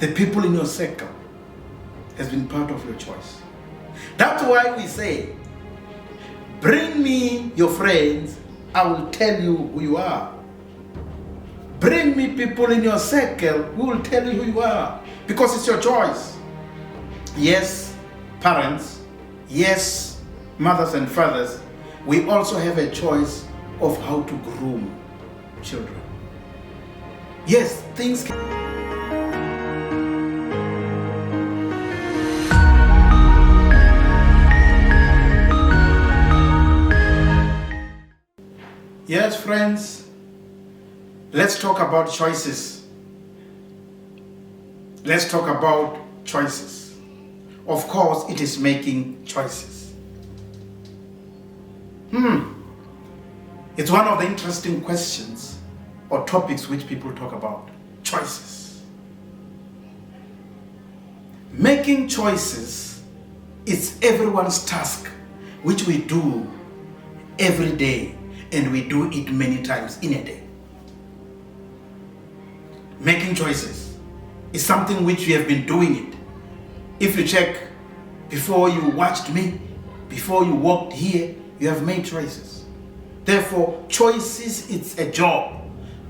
the people in your circle has been part of your choice. That's why we say, bring me your friends, I will tell you who you are. Bring me people in your circle who will tell you who you are, because it's your choice. Yes, parents, yes, mothers and fathers, we also have a choice of how to groom children. Yes, things can... Yes, friends, let's talk about choices. Let's talk about choices. Of course, it is making choices. It's one of the interesting questions or topics which people talk about. Choices. Making choices is everyone's task, which we do every day, and we do it many times in a day. Making choices is something which we have been doing it. If you check, before you watched me, before you walked here, you have made choices. Therefore, choices, it's a job.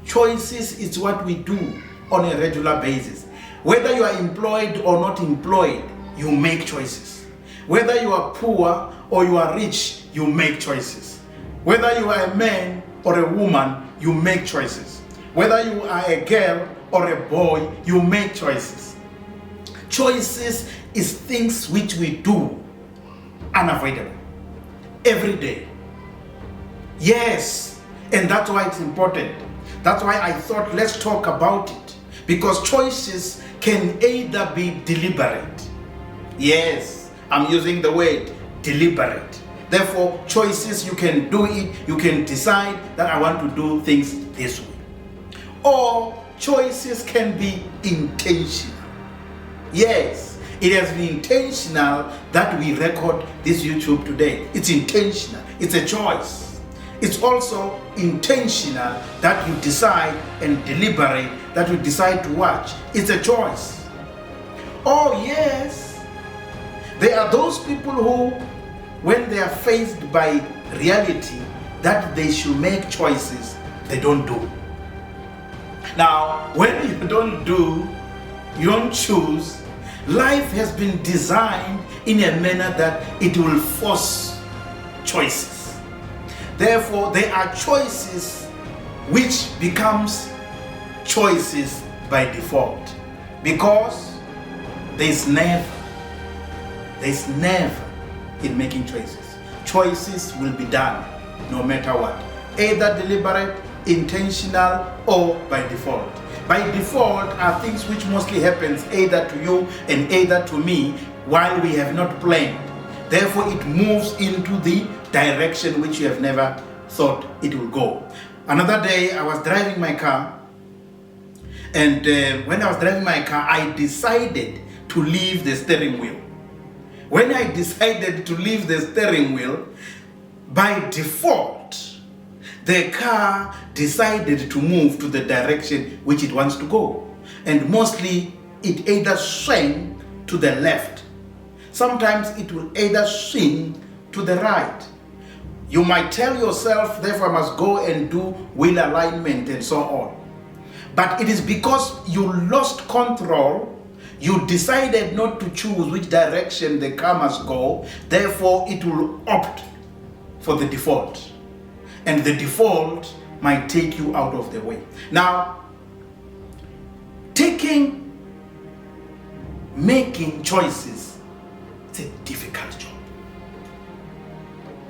Choices is what we do on a regular basis. Whether you are employed or not employed, you make choices. Whether you are poor or you are rich, you make choices. Whether you are a man or a woman, you make choices. Whether you are a girl or a boy, you make choices. Choices is things which we do unavoidable every day. Yes, and that's why it's important. That's why I thought let's talk about it, because choices can either be deliberate. Yes, I'm using the word deliberate. Therefore, choices, you can do it, you can decide that I want to do things this way. Or choices can be intentional. Yes, it has been intentional that we record this YouTube today. It's intentional, it's a choice. It's also intentional that you decide and deliberate that you decide to watch. It's a choice. Oh yes, there are those people who, when they are faced by reality that they should make choices, they don't do. Now, when you don't do, you don't choose, life has been designed in a manner that it will force choices. Therefore, there are choices which becomes choices by default, because there's never in making choices. Choices will be done no matter what, either deliberate, intentional, or by default. By default are things which mostly happens either to you and either to me while we have not planned. Therefore, it moves into the direction which you have never thought it will go. Another day, I was driving my car, and when I was driving my car, I decided to leave the steering wheel. When I decided to leave the steering wheel, by default, the car decided to move to the direction which it wants to go. And mostly, it either swing to the left. Sometimes it will either swing to the right. You might tell yourself, therefore I must go and do wheel alignment and so on. But it is because you lost control, you decided not to choose which direction the car must go, therefore it will opt for the default. And the default might take you out of the way. Now, making choices, it's a difficult job.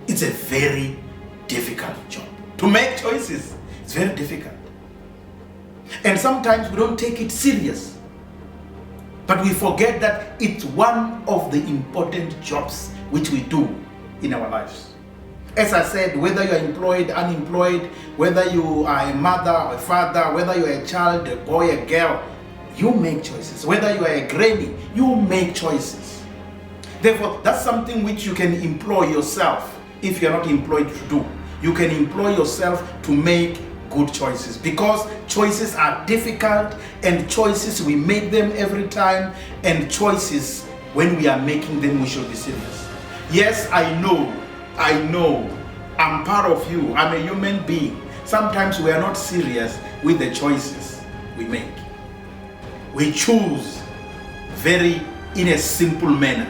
It's a very difficult job. To make choices, it's very difficult. And sometimes we don't take it serious. But we forget that it's one of the important jobs which we do in our lives. As I said, whether you're employed, unemployed, whether you are a mother or a father, whether you're a child, a boy, a girl, you make choices. Whether you are a granny, you make choices. Therefore, that's something which you can employ yourself if you're not employed to do. You can employ yourself to make good choices, because choices are difficult, and choices, we make them every time, and choices, when we are making them, we should be serious. Yes, I know, I'm part of you, I'm a human being. Sometimes we are not serious with the choices we make. We choose in a simple manner.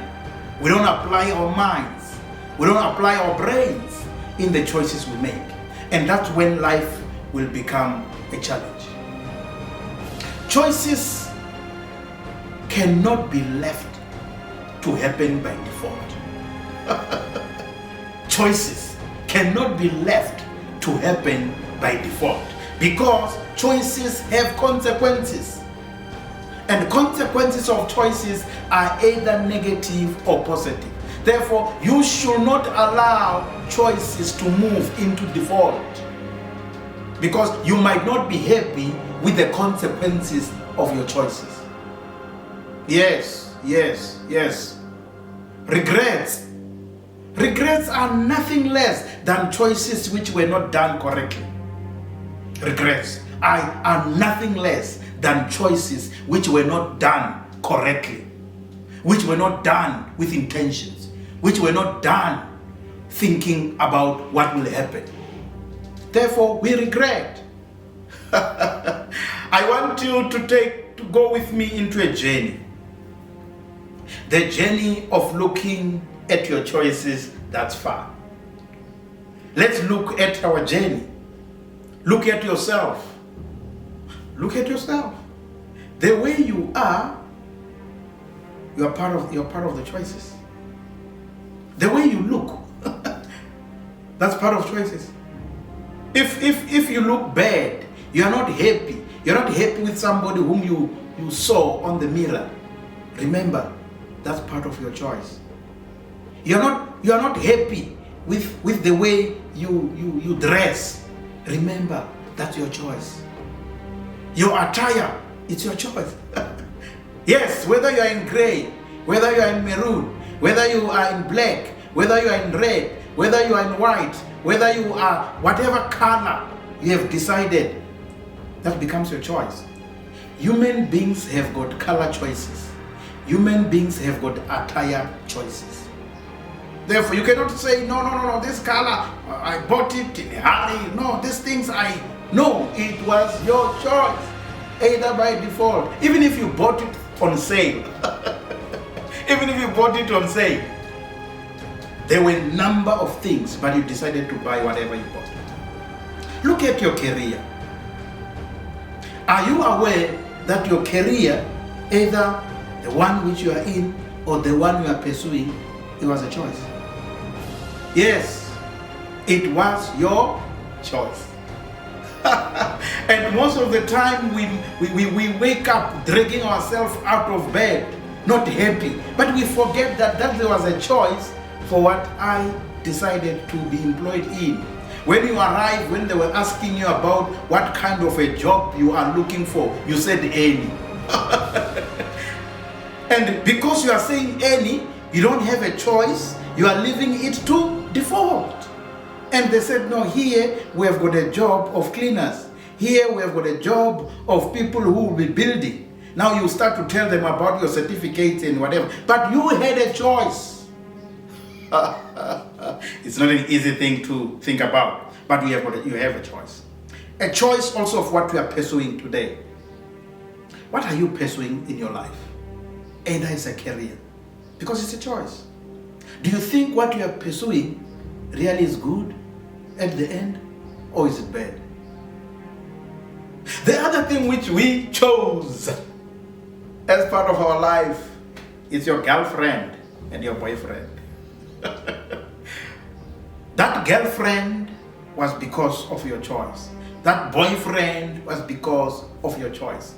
We don't apply our minds, we don't apply our brains in the choices we make. And that's when life will become a challenge. Choices cannot be left to happen by default. Choices cannot be left to happen by default, because choices have consequences. And consequences of choices are either negative or positive. Therefore, you should not allow choices to move into default, because you might not be happy with the consequences of your choices. Yes. Regrets are nothing less than choices which were not done correctly. Regrets are nothing less than choices which were not done correctly, which were not done with intentions, which were not done thinking about what will happen. Therefore, we regret. I want you to go with me into a journey. The journey of looking at your choices that's far. Let's look at our journey. Look at yourself. Look at yourself. The way you are, you're part of the choices. The way you look, that's part of choices. If you look bad, you're not happy. You're not happy with somebody whom you saw on the mirror. Remember, that's part of your choice. You're not happy with the way you dress. Remember, that's your choice. Your attire, it's your choice. Yes, whether you are in gray, whether you are in maroon, whether you are in black, whether you are in red, whether you are in white, whether you are whatever color you have decided, that becomes your choice. Human beings have got color choices. Human beings have got attire choices. Therefore, you cannot say, no, this color, I bought it in a hurry. No, these things no, it was your choice, either by default. Even if you bought it on sale, there were a number of things, but you decided to buy whatever you bought. Look at your career. Are you aware that your career, either the one which you are in or the one you are pursuing, it was a choice? Yes, it was your choice. And most of the time we wake up dragging ourselves out of bed, not happy. But we forget that there was a choice for what I decided to be employed in. When you arrived, when they were asking you about what kind of a job you are looking for, you said any. And because you are saying any, you don't have a choice, you are leaving it to default. And they said, no, here we have got a job of cleaners. Here we have got a job of people who will be building. Now you start to tell them about your certificates and whatever. But you had a choice. It's not an easy thing to think about, but you have a choice. A choice also of what you are pursuing today. What are you pursuing in your life? Either it's a career, because it's a choice. Do you think what you are pursuing really is good at the end, or is it bad? The other thing which we chose as part of our life is your girlfriend and your boyfriend. That girlfriend was because of your choice. That boyfriend was because of your choice.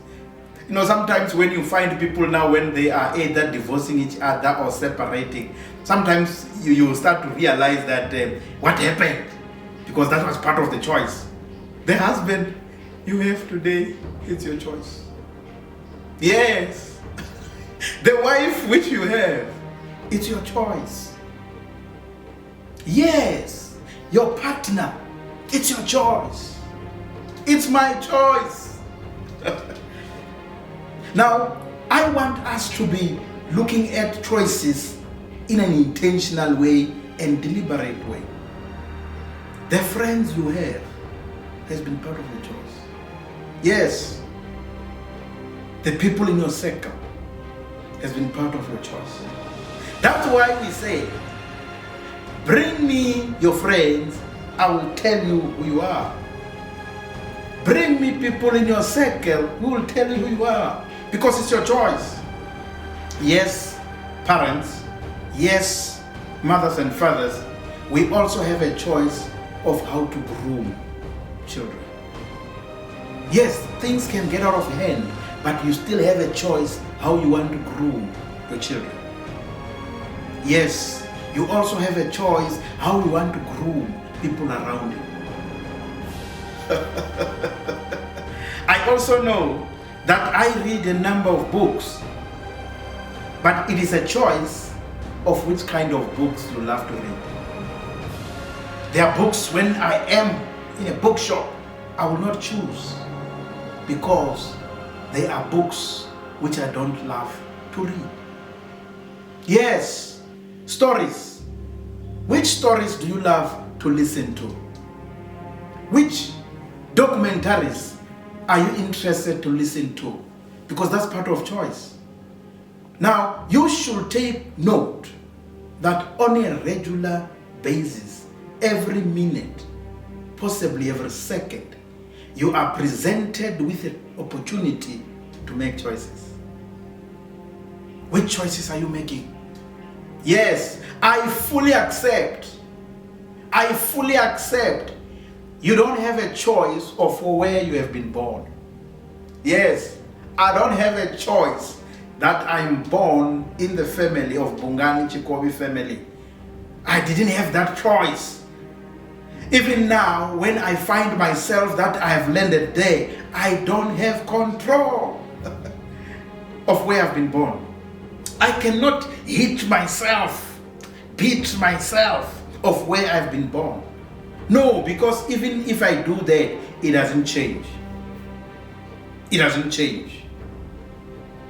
You know, sometimes when you find people now, when they are either divorcing each other or separating, sometimes you start to realize that what happened, because that was part of the choice. The husband you have today, it's your choice. Yes. The wife which you have, it's your choice. Yes. Your partner, it's your choice. It's my choice. Now, I want us to be looking at choices in an intentional way and deliberate way. The friends you have has been part of your choice. Yes, the people in your circle has been part of your choice. That's why we say, bring me your friends, I will tell you who you are. Bring me people in your circle who will tell you who you are, because it's your choice. Yes, parents, yes, mothers and fathers, we also have a choice of how to groom children. Yes, things can get out of hand, but you still have a choice how you want to groom your children. Yes, you also have a choice how you want to groom people around you. I also know that I read a number of books, but it is a choice of which kind of books you love to read. There are books when I am in a bookshop, I will not choose, because they are books which I don't love to read. Yes, stories. Which stories do you love to listen to? Which documentaries are you interested to listen to? Because that's part of choice. Now, you should take note that on a regular basis, every minute, possibly every second, you are presented with an opportunity to make choices. Which choices are you making? Yes, I fully accept. You don't have a choice of where you have been born. Yes, I don't have a choice that I'm born in the family of Bongani Chikobi family. I didn't have that choice. Even now, when I find myself that I have landed there, I don't have control of where I've been born. I cannot beat myself of where I've been born. No, because even if I do that, it doesn't change. It doesn't change.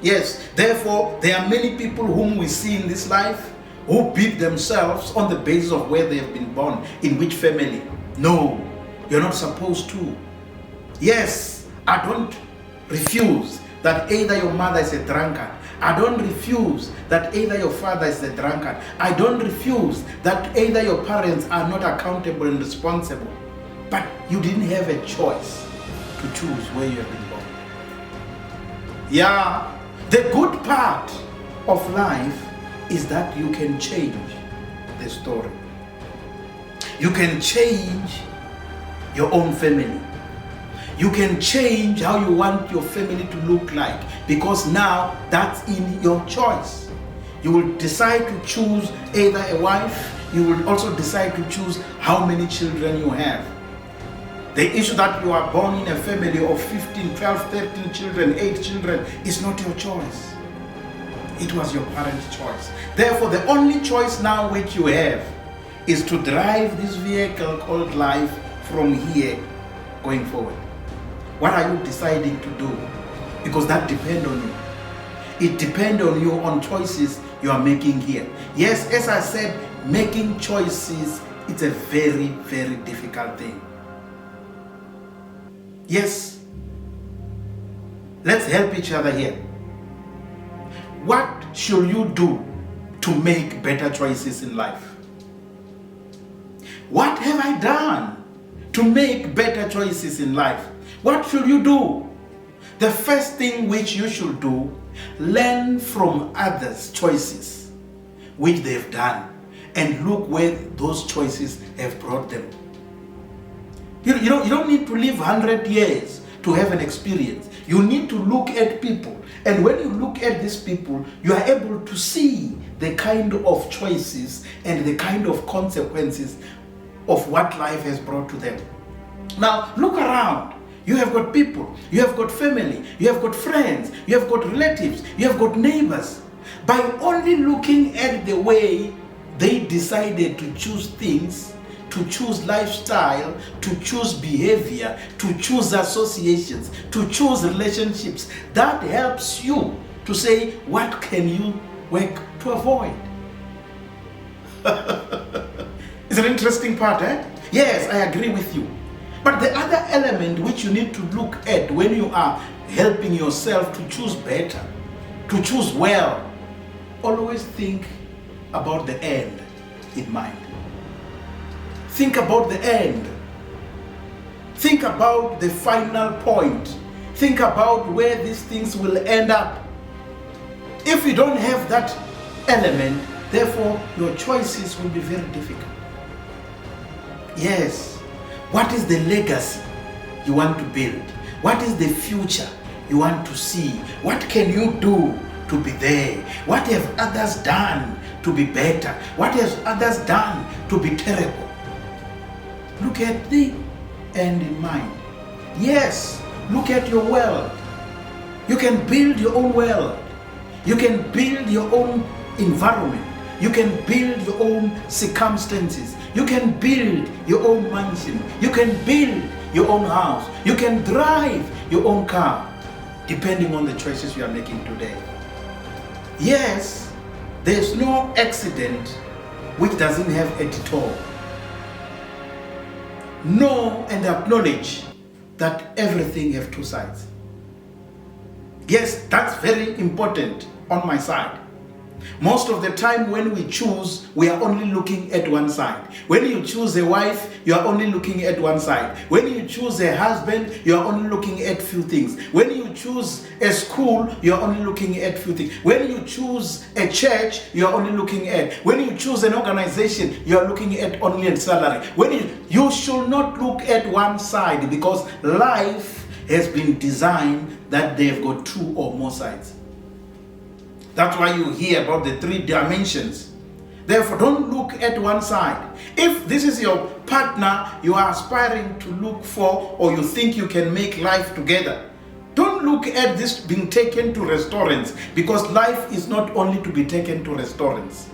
Yes, therefore, there are many people whom we see in this life who beat themselves on the basis of where they have been born, in which family. No, you're not supposed to. Yes, I don't refuse that either your mother is a drunkard. I don't refuse that either your father is a drunkard. I don't refuse that either your parents are not accountable and responsible. But you didn't have a choice to choose where you have been born. Yeah, the good part of life is that you can change the story. You can change your own family. You can change how you want your family to look like, because now that's in your choice. You will decide to choose either a wife, you will also decide to choose how many children you have. The issue that you are born in a family of 15, 12, 13 children, 8 children is not your choice. It was your parents' choice. Therefore, the only choice now which you have is to drive this vehicle called life from here going forward. What are you deciding to do? Because that depends on you. It depends on you, on choices you are making here. Yes, as I said, making choices, it's a very, very difficult thing. Yes, let's help each other here. What should you do to make better choices in life? What have I done to make better choices in life? What should you do? The first thing which you should do, learn from others' choices which they've done and look where those choices have brought them. You don't need to live 100 years to have an experience. You need to look at people. And when you look at these people, you are able to see the kind of choices and the kind of consequences of what life has brought to them. Now, look around. You have got people, you have got family, you have got friends, you have got relatives, you have got neighbors. By only looking at the way they decided to choose things to choose lifestyle, to choose behavior, to choose associations, to choose relationships. That helps you to say, what can you work to avoid? It's an interesting part, eh? Yes, I agree with you. But the other element which you need to look at when you are helping yourself to choose better, to choose well, always think about the end in mind. Think about the end. Think about the final point. Think about where these things will end up. If you don't have that element, therefore your choices will be very difficult. Yes, what is the legacy you want to build? What is the future you want to see? What can you do to be there? What have others done to be better? What have others done to be terrible? Look at the end in mind. Yes, look at your world. You can build your own world. You can build your own environment. You can build your own circumstances. You can build your own mansion. You can build your own house. You can drive your own car, depending on the choices you are making today. Yes, there's no accident which doesn't have a detour. Know and acknowledge that everything has two sides. Yes, that's very important on my side. Most of the time when we choose, we are only looking at one side. When you choose a wife, you are only looking at one side. When you choose a husband, you are only looking at few things. When you choose a school, you are only looking at few things. When you choose a church, you are only looking at. When you choose an organization, you are looking at only a salary. You should not look at one side, because life has been designed that they've got two or more sides. That's why you hear about the 3 dimensions. Therefore, don't look at one side. If this is your partner you are aspiring to look for, or you think you can make life together, don't look at this being taken to restaurants, because life is not only to be taken to restaurants.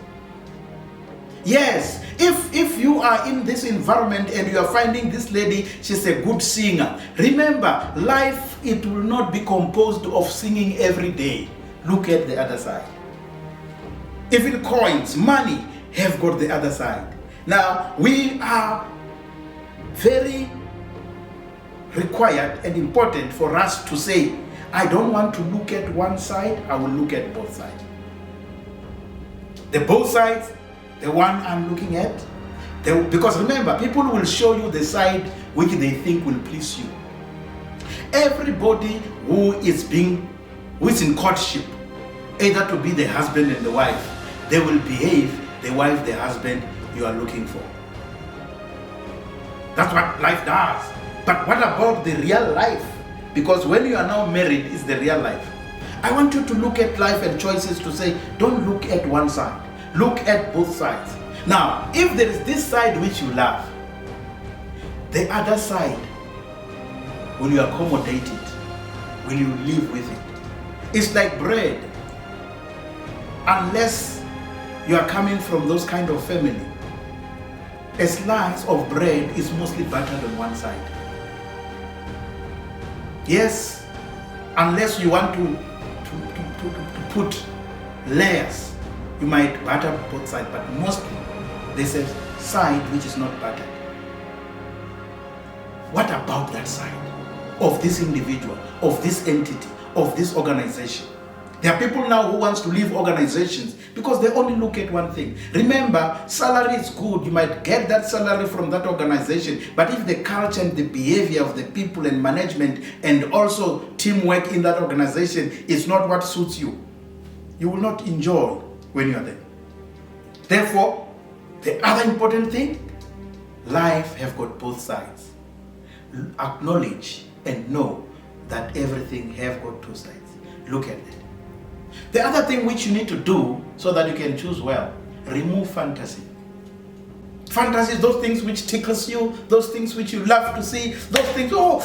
Yes, if you are in this environment and you are finding this lady, she's a good singer, remember, life, it will not be composed of singing every day. Look at the other side. Even coins, money, have got the other side. Now, we are very required and important for us to say, I don't want to look at one side, I will look at both sides. The both sides, the one I'm looking at, because remember, people will show you the side which they think will please you. Everybody who is in courtship, either to be the husband and the wife, they will behave the wife, the husband you are looking for. That's what life does. But what about the real life? Because when you are now married, it's the real life. I want you to look at life and choices to say, don't look at one side. Look at both sides. Now, if there is this side which you love, the other side, will you accommodate it? Will you live with it? It's like bread. Unless you are coming from those kind of family, a slice of bread is mostly buttered on one side. Yes, unless you want to put layers, you might butter both sides, but mostly there's a side which is not buttered. What about that side of this individual, of this entity, of this organization? There are people now who wants to leave organizations because they only look at one thing. Remember, salary is good. You might get that salary from that organization. But if the culture and the behavior of the people and management and also teamwork in that organization is not what suits you, you will not enjoy when you are there. Therefore, the other important thing, life have got both sides. Acknowledge and know that everything have got two sides. Look at it. The other thing which you need to do so that you can choose well, remove fantasy. Fantasy is those things which tickles you, those things which you love to see, those things, oh,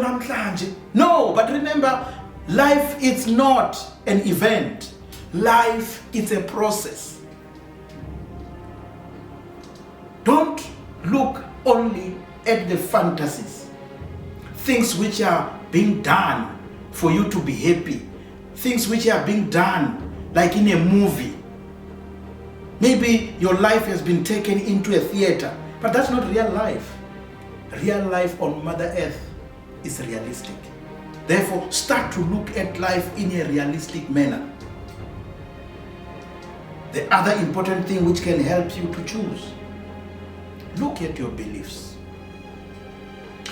namhlanje. No, but remember, life is not an event. Life is a process. Don't look only at the fantasies, things which are being done for you to be happy, things which are being done like in a movie. Maybe your life has been taken into a theater, but that's not real life. Real life on Mother Earth is realistic. Therefore, start to look at life in a realistic manner. The other important thing which can help you to choose, look at your beliefs.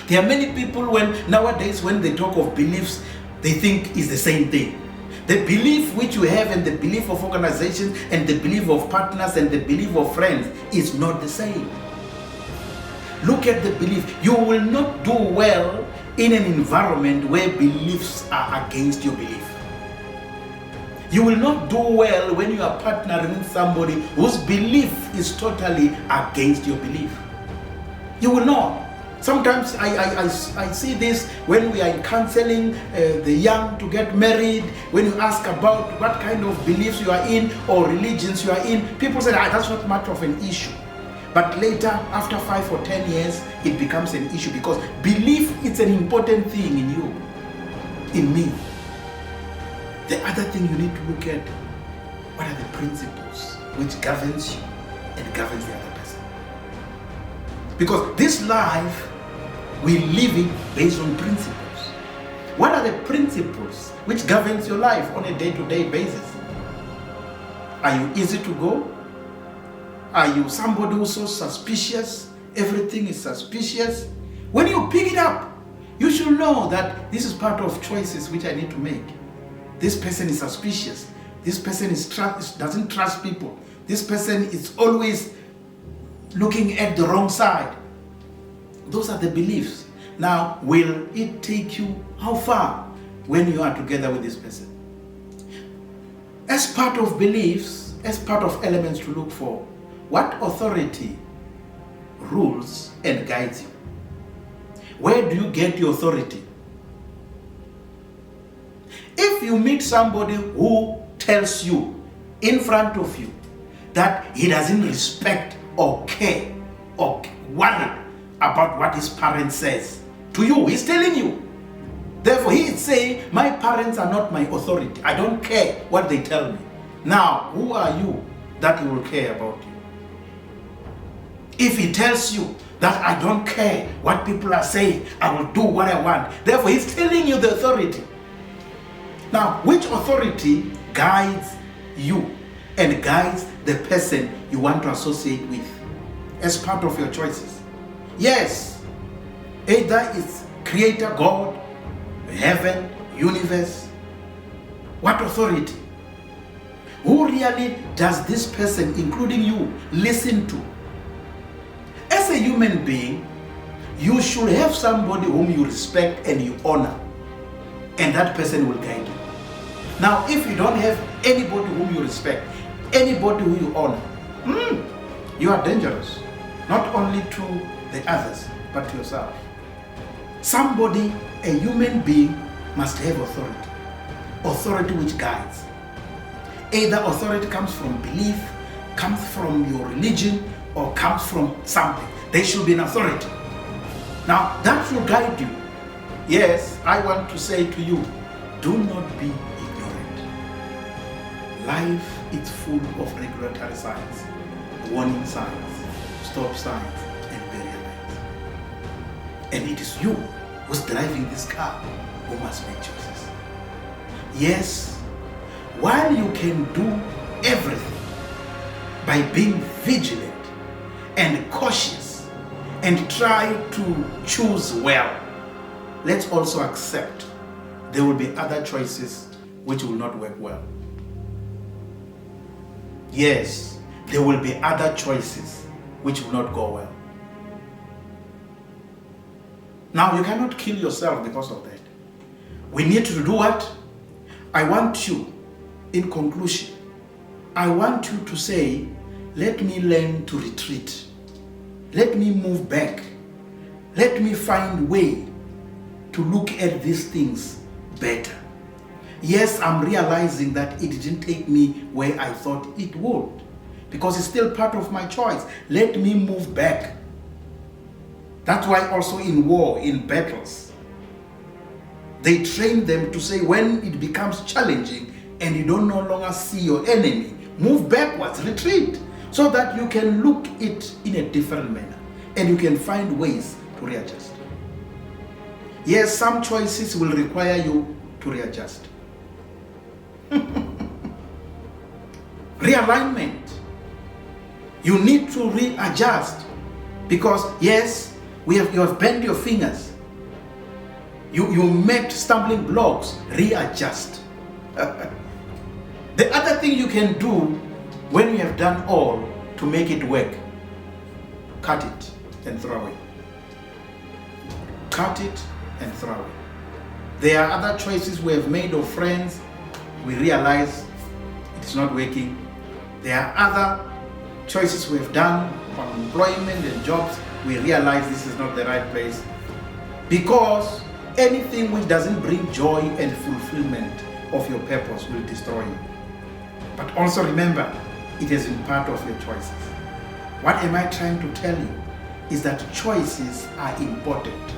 There are many people nowadays when they talk of beliefs, they think is the same thing. The belief which you have and the belief of organizations and the belief of partners and the belief of friends is not the same. Look at the belief. You will not do well in an environment where beliefs are against your belief. You will not do well when you are partnering with somebody whose belief is totally against your belief. You will not. Sometimes I see this when we are in counseling the young to get married. When you ask about what kind of beliefs you are in or religions you are in, people say, that's not much of an issue. But later, after 5 or 10 years, it becomes an issue because belief is an important thing in you, in me. The other thing you need to look at, what are the principles which governs you and governs the other person? Because this life, we live it based on principles. What are the principles which governs your life on a day-to-day basis? Are you easy to go? Are you somebody who's so suspicious? Everything is suspicious. When you pick it up, you should know that this is part of choices which I need to make. This person is suspicious. This person doesn't trust people. This person is always looking at the wrong side. Those are the beliefs. Now, will it take you how far when you are together with this person? As part of beliefs, as part of elements to look for, what authority rules and guides you? Where do you get your authority? If you meet somebody who tells you in front of you that he doesn't respect or care or worry about what his parents says to you, he's telling you. Therefore, he is saying, my parents are not my authority. I don't care what they tell me. Now, who are you that he will care about you? If he tells you that I don't care what people are saying, I will do what I want. Therefore, he's telling you the authority. Now, which authority guides you and guides the person you want to associate with as part of your choices? Yes, either it's Creator God, heaven, universe. What authority? Who really does this person, including you, listen to? As a human being, you should have somebody whom you respect and you honor, and that person will guide you. Now, if you don't have anybody whom you respect, anybody who you honor, you are dangerous, not only to the others, but to yourself. Somebody, a human being, must have authority. Authority which guides. Either authority comes from belief, comes from your religion, or comes from something. There should be an authority. Now, that will guide you. Yes, I want to say to you, do not be ignorant. Life is full of regulatory signs, warning signs, stop signs, and barrier lines. And it is you who's driving this car who must make choices. Yes, while you can do everything by being vigilant and cautious and try to choose well, let's also accept there will be other choices which will not work well. Yes, there will be other choices which will not go well. Now, you cannot kill yourself because of that. We need to do what? I want you, in conclusion, I want you to say, let me learn to retreat. Let me move back. Let me find a way to look at these things better. Yes, I'm realizing that it didn't take me where I thought it would. because it's still part of my choice. Let me move back. That's why also in war, in battles, they train them to say when it becomes challenging and you don't no longer see your enemy, move backwards, retreat, so that you can look it in a different manner and you can find ways to readjust. Yes, some choices will require you to readjust. Realignment. You need to readjust because yes, you have bent your fingers. You met stumbling blocks. Readjust. The other thing you can do when you have done all to make it work, cut it and throw away. Cut it and throw away. There are other choices we have made of friends. We realize it's not working. There are other choices we have done on employment and jobs. We realize this is not the right place. Because anything which doesn't bring joy and fulfillment of your purpose will destroy you. But also remember, it has been part of your choices. What am I trying to tell you? Is that choices are important.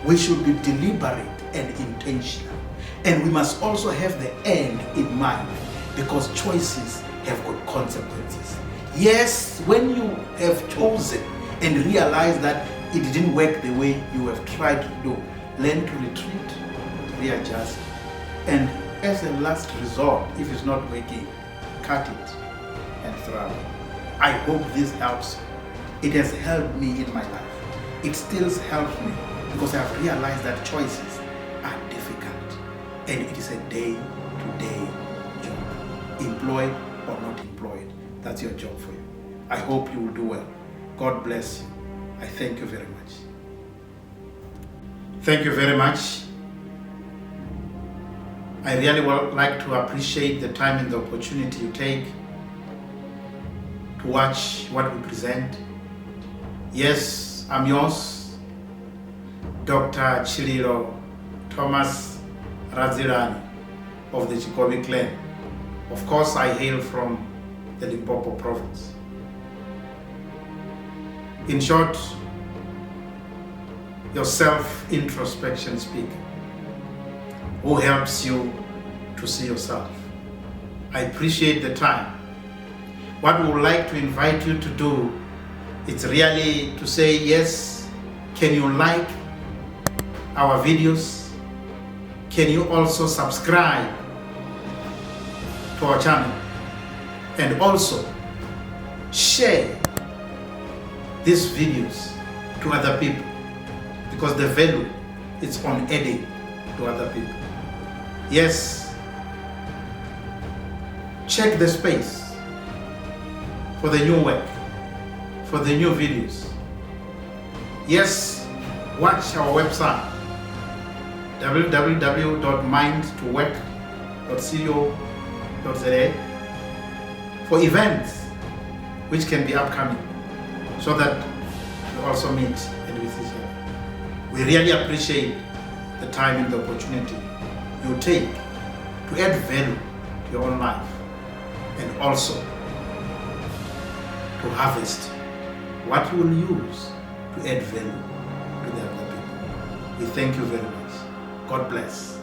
We should be deliberate and intentional. And we must also have the end in mind, because choices have got consequences. Yes, when you have chosen and realize that it didn't work the way you have tried to do, learn to retreat, readjust, and as a last resort, if it's not working, cut it and throw away. I hope this helps. It has helped me in my life. It still helps me because I have realized that choices are difficult and it is a day-to-day job. Employed or not employed, that's your job for you. I hope you will do well. God bless you. I thank you very much. Thank you very much. I really would like to appreciate the time and the opportunity you take to watch what we present. Yes, I'm yours, Dr. Tshililo Thomas Radzilani of the Chikobi clan. Of course, I hail from the Limpopo province. In short, your self-introspection speaker who helps you to see yourself. I appreciate the time. What we would like to invite you to do is really to say, yes, can you like our videos? Can you also subscribe to our channel? And also share these videos to other people, because the value is on adding to other people. Yes, check the space for the new work, for the new videos. Yes, watch our website www.mindtowork.co.za for events which can be upcoming, so that we also meet and with each other. We really appreciate the time and the opportunity you take to add value to your own life and also to harvest what you will use to add value to the other people. We thank you very much. God bless.